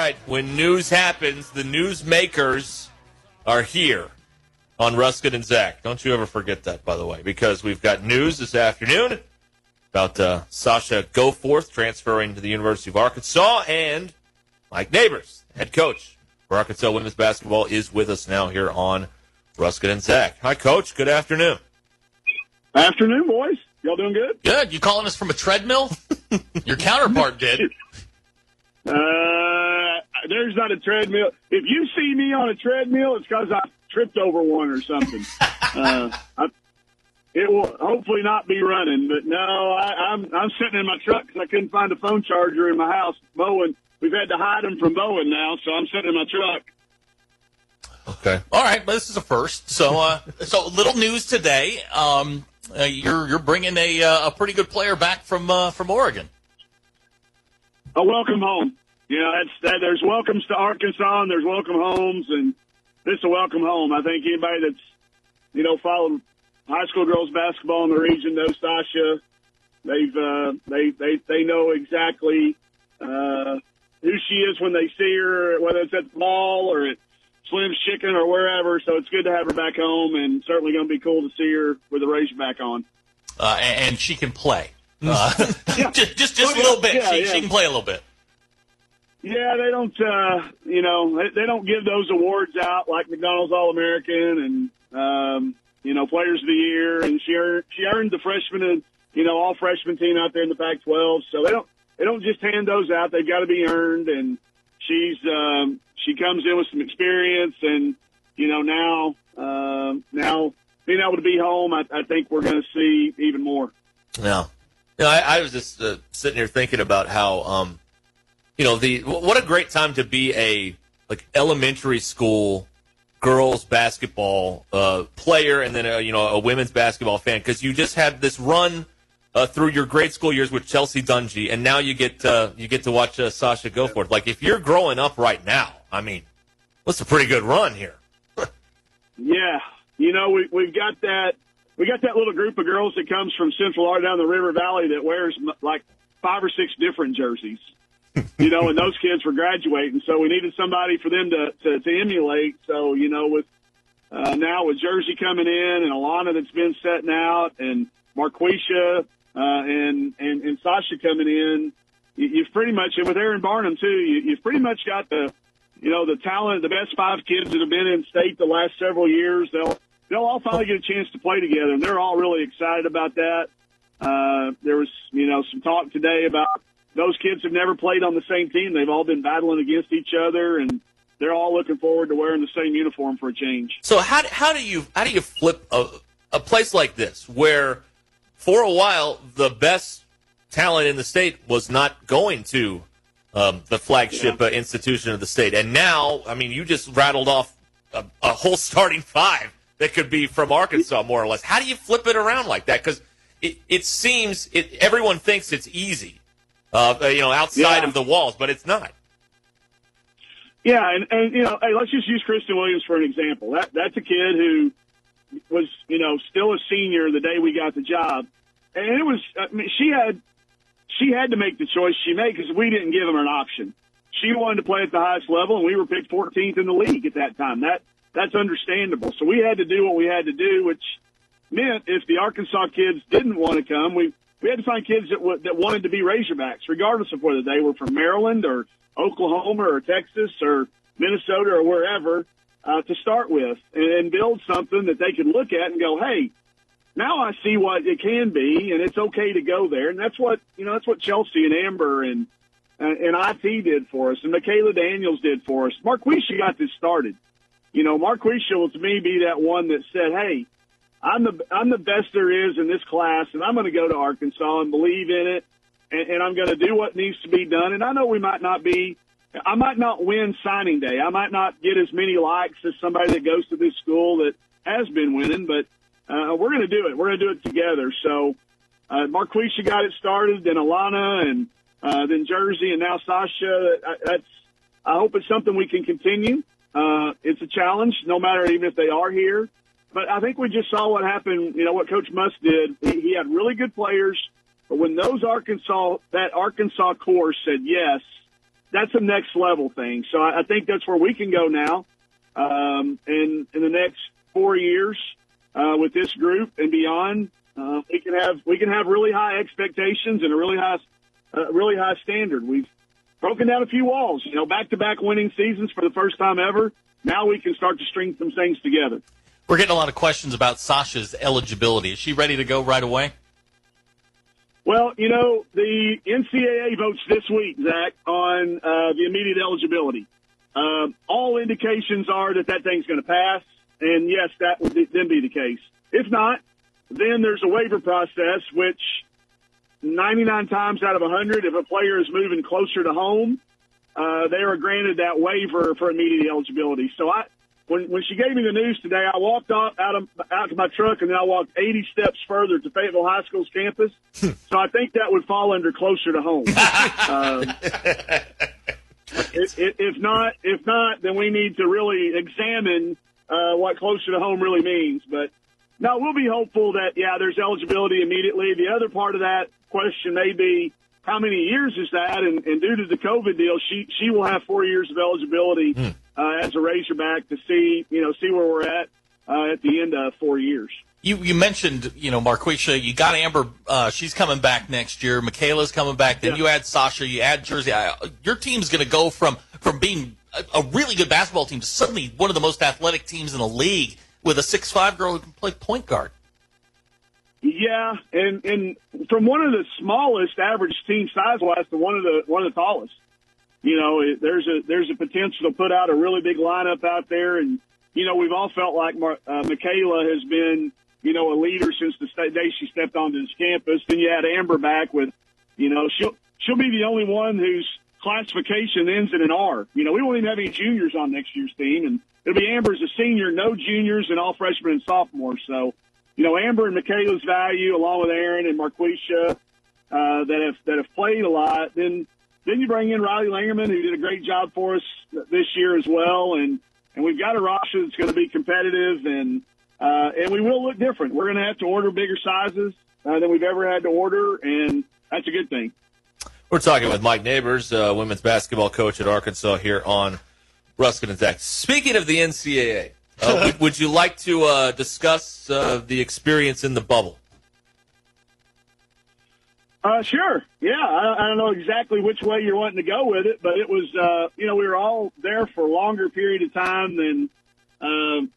right. When news happens, the news makers are here on Ruscin and Zach. Don't you ever forget that, by the way, because we've got news this afternoon about Sasha Goforth transferring to the University of Arkansas, and Mike Neighbors, head coach for Arkansas women's basketball, is with us now here on Ruscin and Zach. Hi, Coach. Good afternoon. Afternoon, boys. Y'all doing good? Good. You calling us from a treadmill? Your counterpart did. There's not a treadmill. If you see me on a treadmill, it's because I tripped over one or something. It will hopefully not be running, but no, I'm sitting in my truck because I couldn't find a phone charger in my house. Bowen, we've had to hide them from Bowen now, so I'm sitting in my truck. Okay. All right, but this is a first. So, so little news today. You're bringing a pretty good player back from Oregon. A welcome home. You know, there's welcomes to Arkansas and there's welcome homes, and this is a welcome home. I think anybody that's, you know, followed high school girls basketball in the region knows Sasha. They know exactly who she is when they see her, whether it's at the mall or at Slim's Chicken or wherever. So it's good to have her back home, and certainly going to be cool to see her with the Razorback on. And she can play. Yeah. just a little bit. Yeah, she can play a little bit. Yeah, they don't, they don't give those awards out like McDonald's All-American and, Players of the Year. And she earned the freshman and, all freshman team out there in the Pac-12. So they don't just hand those out. They've got to be earned. And she comes in with some experience, and, now being able to be home, I think we're going to see even more. Yeah. I was just sitting here thinking about how, what a great time to be a elementary school girls basketball player, and then a women's basketball fan, because you just had this run through your grade school years with Chelsea Dungy, and now you get to watch Sasha Goforth. Like, if you're growing up right now, I mean, what's a pretty good run here? Yeah, we've got that. We got that little group of girls that comes from Central Art down the River Valley that wears like 5 or 6 different jerseys. And those kids were graduating, so we needed somebody for them to emulate. So, with now with Jersey coming in and Alana that's been setting out, and Marquisha and Sasha coming in, you've pretty much, and with Aaron Barnum too, you've pretty much got the talent, the best 5 kids that have been in state the last several years. They'll all finally get a chance to play together, and they're all really excited about that. There was, some talk today about those kids have never played on the same team. They've all been battling against each other, and they're all looking forward to wearing the same uniform for a change. So how do you flip a place like this, where for a while the best talent in the state was not going to the flagship institution of the state, and now, I mean, you just rattled off a whole starting 5 that could be from Arkansas, more or less. How do you flip it around like that? Because it seems everyone thinks it's easy, outside of the walls, but it's not. Yeah, and hey, let's just use Kristen Williams for an example. That's a kid who was, still a senior the day we got the job, and it was, she had to make the choice she made because we didn't give her an option. She wanted to play at the highest level, and we were picked 14th in the league at that time. That's understandable. So we had to do what we had to do, which meant if the Arkansas kids didn't want to come, we had to find kids that wanted to be Razorbacks, regardless of whether they were from Maryland or Oklahoma or Texas or Minnesota or wherever, to start with, and build something that they could look at and go, hey, now I see what it can be, and it's okay to go there. And that's what Chelsea and Amber and IT did for us, and Michaela Daniels did for us. Marquisha got this started. Marquisha will, to me, be that one that said, hey, I'm the best there is in this class, and I'm going to go to Arkansas and believe in it, and I'm going to do what needs to be done. And I know I might not win signing day. I might not get as many likes as somebody that goes to this school that has been winning, but we're going to do it. We're going to do it together. So Marquisha got it started, then Alana, and then Jersey, and now Sasha. I hope it's something we can continue. It's a challenge, no matter even if they are here. But I think we just saw what happened, what Coach Muss did. He had really good players, but when that Arkansas core said yes, that's a next level thing. So I think that's where we can go now. In the next 4 years, with this group and beyond, we can have really high expectations and a really high standard. We've broken down a few walls, back-to-back winning seasons for the first time ever. Now we can start to string some things together. We're getting a lot of questions about Sasha's eligibility. Is she ready to go right away? Well, the NCAA votes this week, Zach, on the immediate eligibility. All indications are that thing's going to pass, and yes, that would then be the case. If not, then there's a waiver process, which 99 times out of 100, if a player is moving closer to home, they are granted that waiver for immediate eligibility. So when she gave me the news today, I walked out to my truck, and then I walked 80 steps further to Fayetteville High School's campus. So I think that would fall under closer to home. If not, then we need to really examine what closer to home really means. But no, we'll be hopeful that there's eligibility immediately. The other part of that question may be how many years is that, and due to the COVID deal, she will have 4 years of eligibility as a Razorback to see where we're at the end of 4 years. You mentioned, Marquisha, you got Amber, she's coming back next year. Michaela's coming back. Then you add Sasha, you add Jersey. Your team's going to go from being a really good basketball team to suddenly one of the most athletic teams in the league with a 6'5" girl who can play point guard. Yeah, and from one of the smallest average team size-wise to one of the tallest. There's a potential to put out a really big lineup out there, and we've all felt like Michaela has been a leader since the day she stepped onto this campus. Then you add Amber back with, she'll be the only one whose classification ends in an R. We won't even have any juniors on next year's team, and it'll be Amber as a senior, no juniors, and all freshmen and sophomores. So, Amber and Michaela's value, along with Aaron and Marquisha, that have played a lot. Then you bring in Riley Langerman, who did a great job for us this year as well, and we've got a roster that's going to be competitive, and we will look different. We're going to have to order bigger sizes than we've ever had to order, and that's a good thing. We're talking with Mike Neighbors, women's basketball coach at Arkansas, here on Ruscin Zach. Speaking of the NCAA, would you like to discuss the experience in the bubble? Sure. Yeah, I don't know exactly which way you're wanting to go with it, but it was, we were all there for a longer period of time than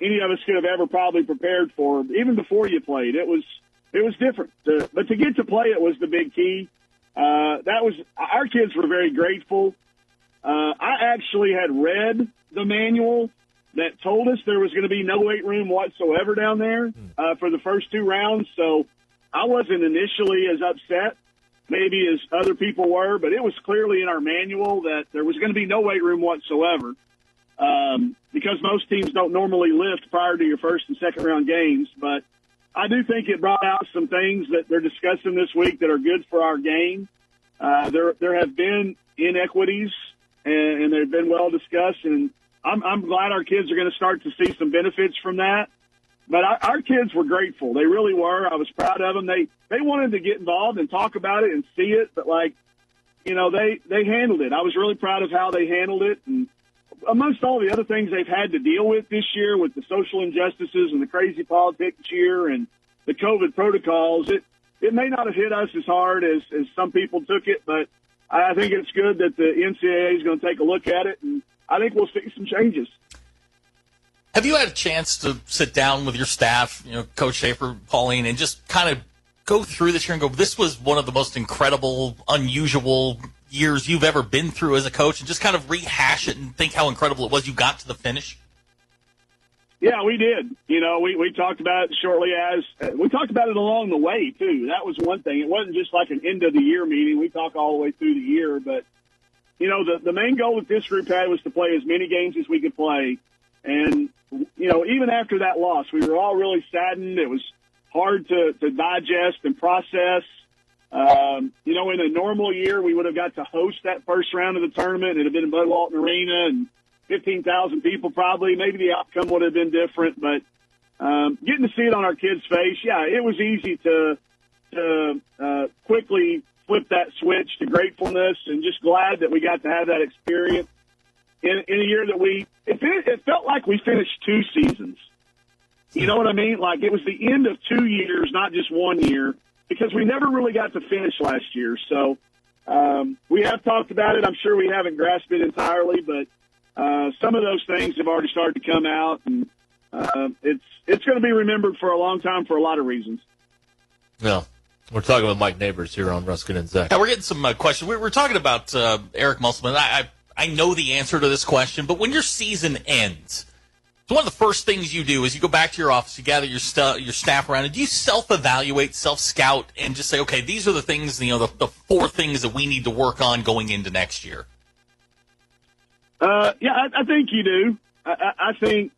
any of us could have ever probably prepared for, even before you played. It was different. But to get to play it was the big key. Our kids were very grateful. I actually had read the manual that told us there was going to be no weight room whatsoever down there for the first two rounds, so I wasn't initially as upset maybe as other people were, but it was clearly in our manual that there was going to be no weight room whatsoever because most teams don't normally lift prior to your first and second round games. But I do think it brought out some things that they're discussing this week that are good for our game. There have been inequities, and they've been well discussed, and I'm glad our kids are going to start to see some benefits from that. But our kids were grateful. They really were. I was proud of them. They wanted to get involved and talk about it and see it, but they handled it. I was really proud of how they handled it. And amongst all the other things they've had to deal with this year, with the social injustices and the crazy politics here and the COVID protocols, it may not have hit us as hard as some people took it, but I think it's good that the NCAA is going to take a look at it, and I think we'll see some changes. Have you had a chance to sit down with your staff, Coach Schaefer, Pauline, and just kind of go through this year and go, this was one of the most incredible, unusual years you've ever been through as a coach, and just kind of rehash it and think how incredible it was you got to the finish? Yeah, we did. We talked about it shortly we talked about it along the way, too. That was one thing. It wasn't just like an end-of-the-year meeting. We talked all the way through the year. But, the main goal that this group had was to play as many games as we could play. And, even after that loss, we were all really saddened. It was hard to digest and process. In a normal year, we would have got to host that first round of the tournament. It had been in Bud Walton Arena and 15,000 people probably. Maybe the outcome would have been different. But getting to see it on our kids' face, yeah, it was easy to quickly flip that switch to gratefulness and just glad that we got to have that experience in a year that it felt like we finished 2 seasons. You know what I mean? Like it was the end of 2 years, not just 1 year, because we never really got to finish last year. So we have talked about it. I'm sure we haven't grasped it entirely, but some of those things have already started to come out, and it's going to be remembered for a long time for a lot of reasons. Yeah. We're talking with Mike Neighbors here on Ruscin and Zach. Yeah, we're getting some questions. We're talking about Eric Musselman. I know the answer to this question, but when your season ends, so one of the first things you do is you go back to your office, you gather your staff around, and do you self-evaluate, self-scout, and just say, okay, these are the things, the 4 things that we need to work on going into next year? Yeah, I think you do. I think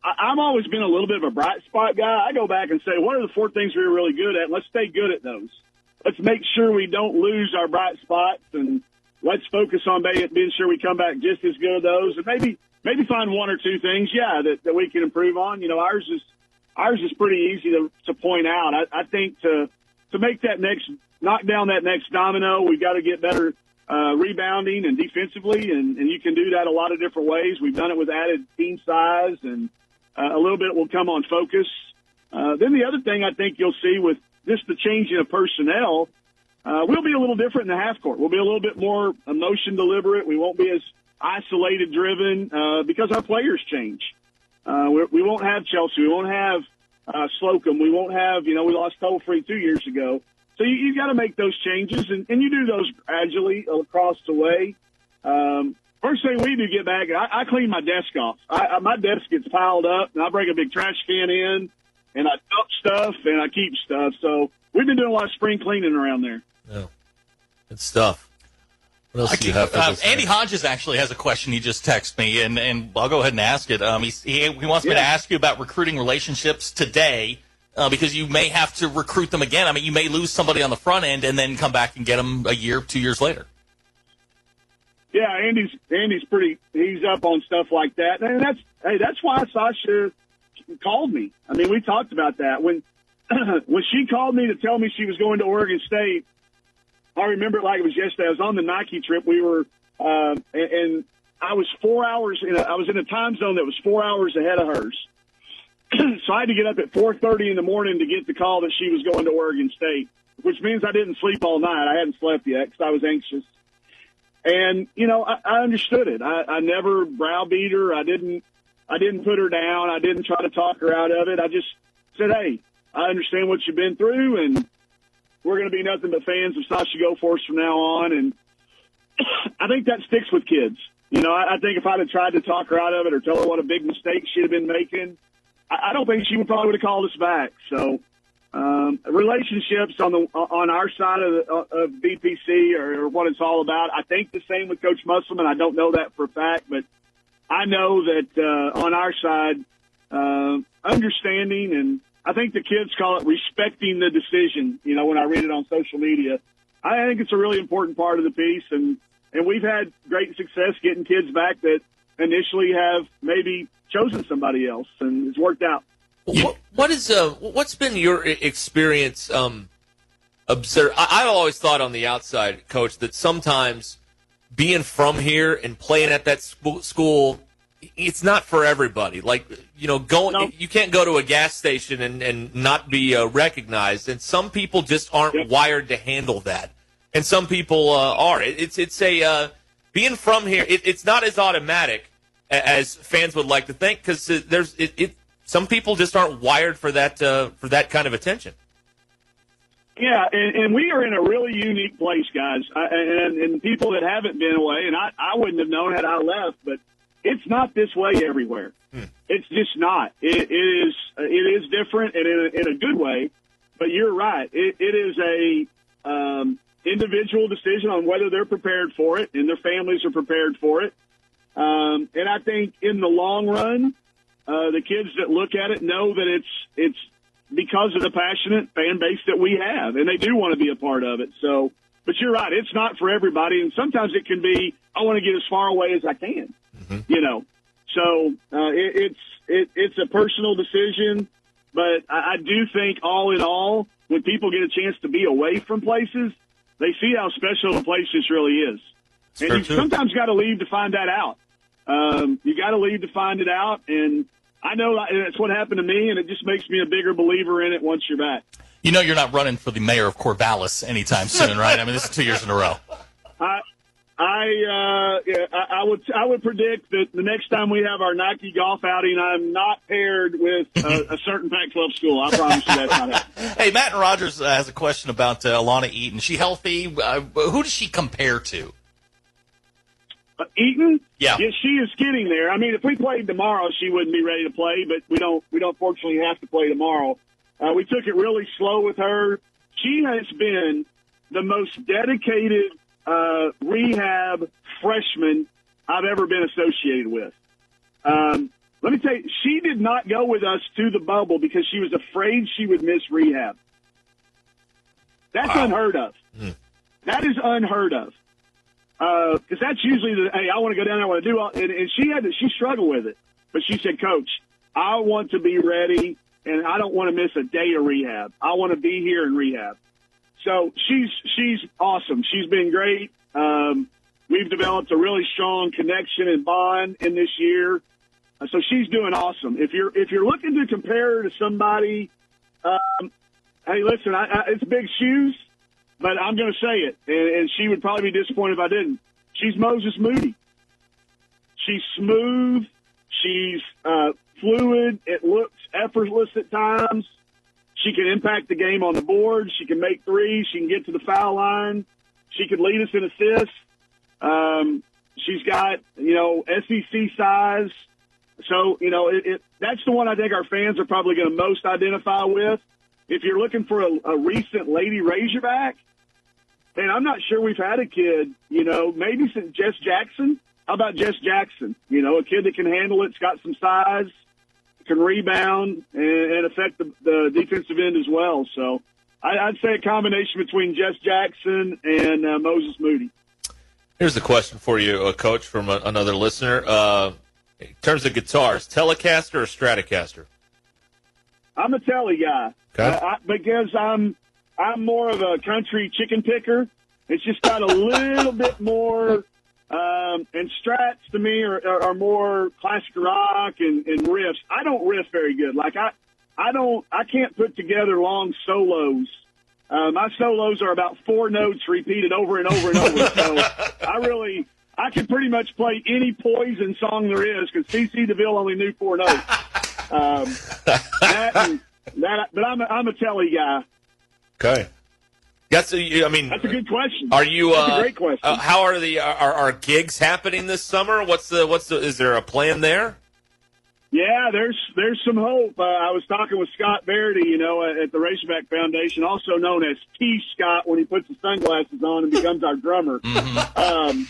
I've always been a little bit of a bright spot guy. I go back and say, what are the 4 things we were really good at? Let's stay good at those. Let's make sure we don't lose our bright spots, and let's focus on being sure we come back just as good at those, and maybe find 1 or 2 things, that we can improve on. You know, ours is pretty easy to point out. I think to make that knock down that next domino, we got to get better rebounding and defensively, and you can do that a lot of different ways. We've done it with added team size, and a little bit will come on focus. Then the other thing I think you'll see with just the changing of personnel, we'll be a little different in the half court. We'll be a little bit more emotion deliberate. We won't be as isolated driven because our players change. We won't have Chelsea. We won't have Slocum. We won't have, we lost Toll-Free 2 years ago. So you got to make those changes, and you do those gradually across the way. First thing we do get back, I clean my desk off. My desk gets piled up, and I bring a big trash can in, and I dump stuff, and I keep stuff. So we've been doing a lot of spring cleaning around there. Yeah. Good stuff. What else do you have for this? Andy Hodges actually has a question he just texted me, and I'll go ahead and ask it. He wants me to ask you about recruiting relationships today because you may have to recruit them again. I mean, you may lose somebody on the front end and then come back and get them a year, 2 years later. Yeah, Andy's he's up on stuff like that. And that's why Sasha called me. I mean, we talked about that. When she called me to tell me she was going to Oregon State, I remember it like it was yesterday. I was on the Nike trip. We were, and I was 4 hours I was in a time zone that was 4 hours ahead of hers. So I had to get up at 4:30 in the morning to get the call that she was going to Oregon State, which means I didn't sleep all night. I hadn't slept yet because I was anxious. And, I understood it. I never browbeat her. I didn't put her down. I didn't try to talk her out of it. I just said, hey, I understand what you've been through, and we're going to be nothing but fans of Sasha Goforth from now on. And I think that sticks with kids. I think if I'd have tried to talk her out of it or tell her what a big mistake she'd have been making, I don't think she would probably would have called us back. So relationships on our side of BPC are what it's all about. I think the same with Coach Musselman. I don't know that for a fact, but I know that on our side, understanding, and I think the kids call it respecting the decision. When I read it on social media, I think it's a really important part of the piece, and we've had great success getting kids back that initially have maybe chosen somebody else, and it's worked out. What's been your experience? I've always thought on the outside, Coach, that sometimes being from here and playing at that school, it's not for everybody. Like, you can't go to a gas station and not be recognized, and some people just aren't wired to handle that, and some people are. It's being from here. It's not as automatic as fans would like to think, because some people just aren't wired for that kind of attention. Yeah, and we are in a really unique place, guys. And people that haven't been away, and I wouldn't have known had I left, but it's not this way everywhere. It's just not. It is different, and in a good way. But you're right. It is a individual decision on whether they're prepared for it, and their families are prepared for it. And I think in the long run, the kids that look at it know that it's because of the passionate fan base that we have, and they do want to be a part of it. So, but you're right, it's not for everybody, and sometimes it can be, I want to get as far away as I can, So it's a personal decision, but I do think all in all, when people get a chance to be away from places, they see how special a place this really is. And you sometimes got to leave to find that out. You got to leave to find it out, and I know that's what happened to me, and it just makes me a bigger believer in it once you're back. You know you're not running for the mayor of Corvallis anytime soon, right? I mean, this is 2 years in a row. I would predict that the next time we have our Nike golf outing, I'm not paired with a certain Pac-12 school. I promise you that's not happening. Hey, Matt and Rogers has a question about Alana Eaton. Is she healthy? Who does she compare to? Eaton? Yeah. Yes, she is getting there. I mean, if we played tomorrow, she wouldn't be ready to play, but we don't fortunately have to play tomorrow. We took it really slow with her. She has been the most dedicated rehab freshman I've ever been associated with. Let me tell you, she did not go with us to the bubble because she was afraid she would miss rehab. That's unheard of. That is unheard of. Because that's usually hey, I want to go down there, I want to do all, and she struggled with it. But she said, Coach, I want to be ready, and I don't want to miss a day of rehab. I want to be here in rehab. So she's awesome. She's been great. We've developed a really strong connection and bond in this year. So she's doing awesome. If you're looking to compare her to somebody, hey, listen, it's big shoes, but I'm going to say it, and she would probably be disappointed if I didn't. She's Moses Moody. She's smooth. She's fluid. It looks effortless at times. She can impact the game on the board. She can make threes. She can get to the foul line. She could lead us in assists. She's got, SEC size. So, that's the one I think our fans are probably going to most identify with. If you're looking for a recent Lady Razorback, and I'm not sure we've had a kid, maybe since Jess Jackson. How about Jess Jackson? A kid that can handle it, has got some size, can rebound, and affect the defensive end as well. So I'd say a combination between Jess Jackson and Moses Moody. Here's a question for you, Coach, from another listener. In terms of guitars, Telecaster or Stratocaster? I'm a Tele guy. Okay. Because I'm more of a country chicken picker. It's just got a little bit more, and Strats to me are more classic rock and riffs. I don't riff very good. Like I can't put together long solos. My solos are about 4 notes repeated over and over and over. So I can pretty much play any Poison song there is because C.C. DeVille only knew 4 notes. But I'm a Tele guy. Okay. That's a good question. Are you? That's a great question. How are are gigs happening this summer? Is there a plan there? Yeah, there's some hope. I was talking with Scott Verity, at the Razorback Foundation, also known as T. Scott when he puts his sunglasses on and becomes our drummer. Mm-hmm.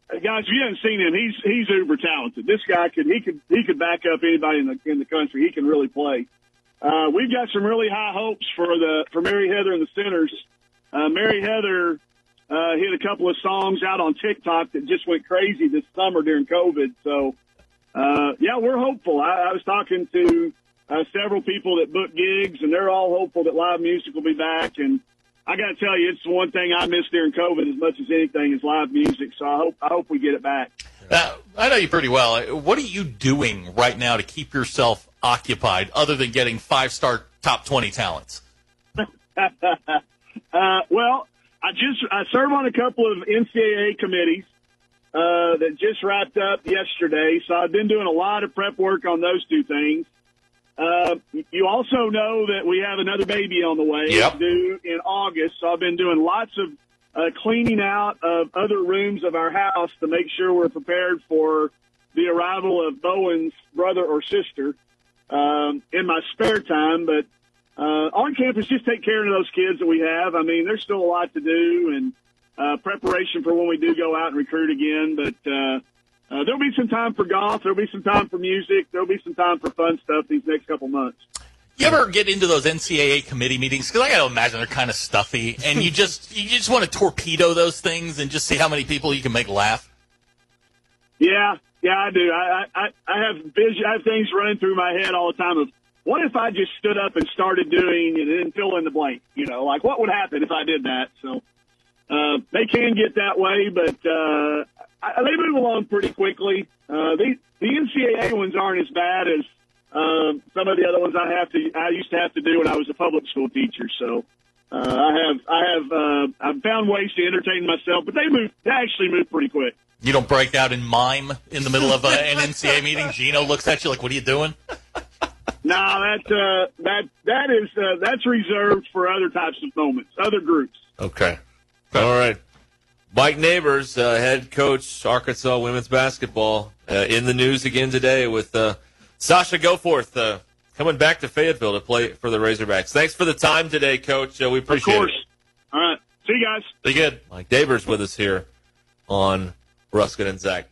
Guys, if you haven't seen him, he's uber talented. This guy could back up anybody in the country. He can really play. We've got some really high hopes for Mary Heather and the Sinners. Mary Heather hit a couple of songs out on TikTok that just went crazy this summer during COVID. So, we're hopeful. I was talking to several people that book gigs, and they're all hopeful that live music will be back. And I got to tell you, it's the one thing I missed during COVID as much as anything is live music. So I hope we get it back. Now, I know you pretty well. What are you doing right now to keep yourself occupied other than getting 5-star top 20 talents? Well, I serve on a couple of NCAA committees that just wrapped up yesterday. So I've been doing a lot of prep work on those 2 things. You also know that we have another baby on the way due in August. So I've been doing lots of cleaning out of other rooms of our house to make sure we're prepared for the arrival of Bowen's brother or sister in my spare time. But on campus, just take care of those kids that we have. I mean, there's still a lot to do and preparation for when we do go out and recruit again. But there'll be some time for golf. There'll be some time for music. There'll be some time for fun stuff these next couple months. You ever get into those NCAA committee meetings? Because I got to imagine they're kind of stuffy, and you just want to torpedo those things and just see how many people you can make laugh. Yeah, I do. I have things running through my head all the time of what if I just stood up and started doing and then fill in the blank? Like what would happen if I did that? So they can get that way, but they move along pretty quickly. The NCAA ones aren't as bad as some of the other ones I used to have to do when I was a public school teacher. So I've found ways to entertain myself, but they actually move pretty quick. You don't break out in mime in the middle of an NCAA meeting? Gino looks at you like, what are you doing? No, that's reserved for other types of moments, other groups. Okay. All right. Mike Neighbors, head coach, Arkansas women's basketball, in the news again today with Sasha Goforth coming back to Fayetteville to play for the Razorbacks. Thanks for the time today, Coach. We appreciate it. Of course. All right. See you guys. Be good. Mike Neighbors with us here on Ruscin and Zach.